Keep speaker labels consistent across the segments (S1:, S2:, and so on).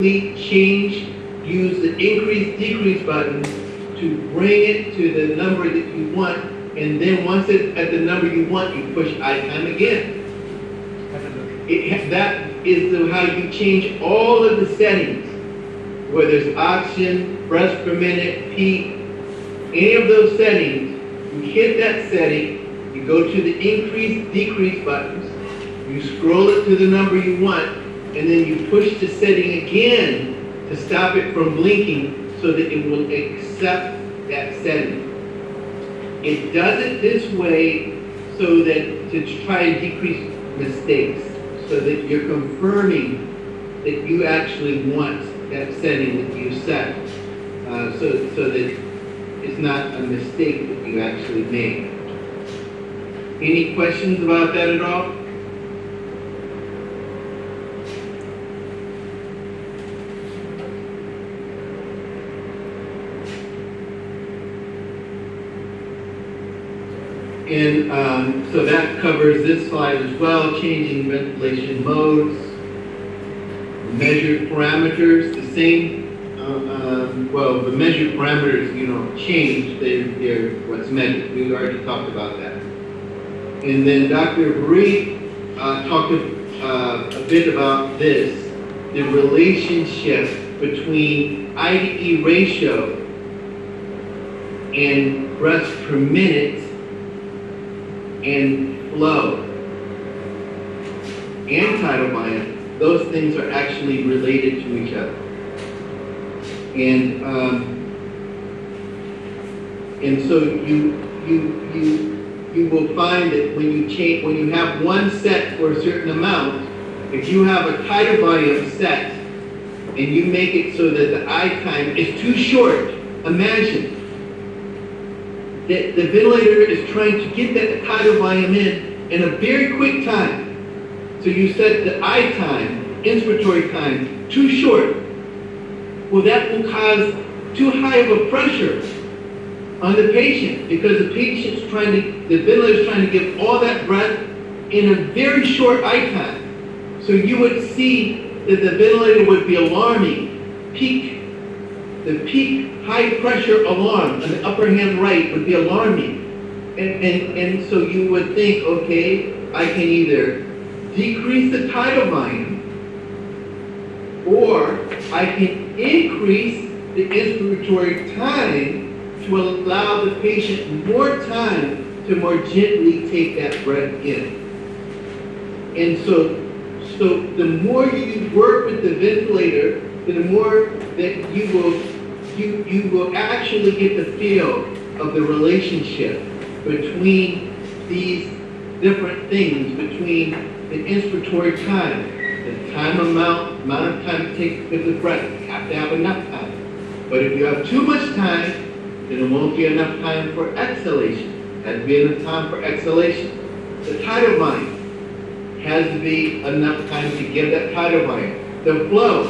S1: change, use the increase, decrease button to bring it to the number that you want, and then once it's at the number you want, you push I time again. That is how you change all of the settings, whether it's oxygen, breaths per minute, peak, any of those settings. You hit that setting, you go to the increase, decrease buttons, you scroll it to the number you want, and then you push the setting again to stop it from blinking so that it will accept that setting. It does it this way so that to try and decrease mistakes, so that you're confirming that you actually want that setting that you set, so that it's not a mistake that you actually made. Any questions about that at all? And so that covers this slide as well, changing ventilation modes, measured parameters, the same, well, the measured parameters, change, they're what's measured. We already talked about that. And then Dr. Bree talked a bit about this, the relationship between I to E ratio and breaths per minute and flow and tidal volume. Those things are actually related to each other. And so you will find that when you have one set for a certain amount, if you have a tidal volume set and you make it so that the I time is too short, imagine that the ventilator is trying to get that tidal volume in a very quick time. So you set the I time, inspiratory time, too short. Well, that will cause too high of a pressure on the patient because the ventilator is trying to give all that breath in a very short I time. So you would see that the ventilator would be alarming, the peak high pressure alarm on the upper hand right would be alarming. And so you would think, okay, I can either decrease the tidal volume or I can increase the inspiratory time to allow the patient more time to more gently take that breath in. And so the more you work with the ventilator, the more that you will actually get the feel of the relationship between these different things, between the inspiratory time, the amount of time it takes to get the breath. You have to have enough time. But if you have too much time, then it won't be enough time for exhalation. It has to be enough time for exhalation. The tidal volume has to be enough time to give that tidal volume. The flow.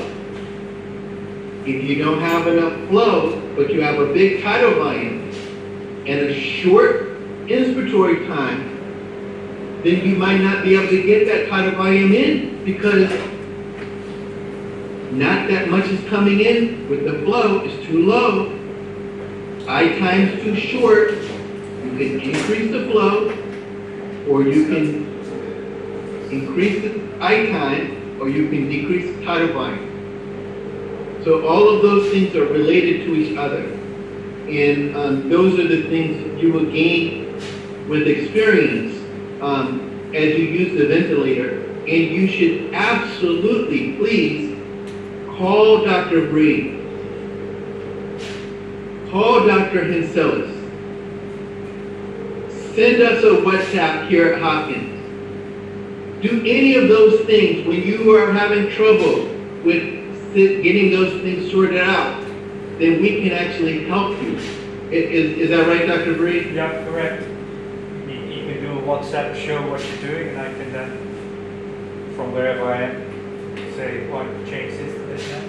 S1: If you don't have enough flow, but you have a big tidal volume and a short inspiratory time, then you might not be able to get that tidal volume in because not that much is coming in with the flow. It's too low. I time's too short. You can increase the flow, or you can increase the I time, or you can decrease the tidal volume. So all of those things are related to each other. And those are the things that you will gain with experience as you use the ventilator. And you should absolutely, please, call Dr. Bree. Call Dr. Henselis. Send us a WhatsApp here at Hopkins. Do any of those things when you are having trouble with getting those things sorted out, then we can actually help you. Is that right, Dr. Bree?
S2: Yeah, correct. You can do a WhatsApp, show what you're doing, and I can then, from wherever I am, say, well, change this to this now.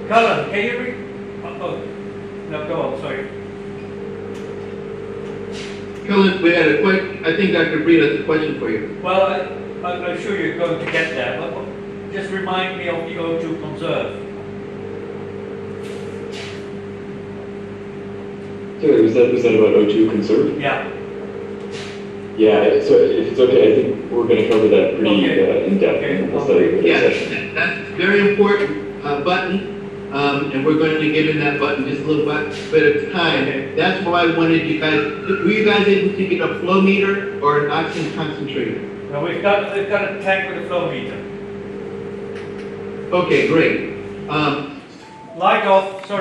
S2: Cullen, can you read? Oh, no, go on, sorry.
S1: Cullen, we had a question. I think Dr. Bree has a question for you.
S2: Well, I I'm sure you're going to get there, but just remind me of the O2 conserve.
S3: So was that about O2 conserve?
S2: Yeah.
S3: Yeah, so if it's okay, I think we're going to cover that pretty
S2: Okay.
S3: in depth
S2: Okay.
S3: in the study for
S1: Yeah,
S3: this session.
S1: that's a very important button, and we're going to get in that button just a little bit of time.
S2: Okay.
S1: That's why I wanted you guys, were you guys able to get a flow meter or an oxygen concentrator?
S2: Now we've got a tank with a flow meter.
S1: Okay, great.
S2: Light off, sorry.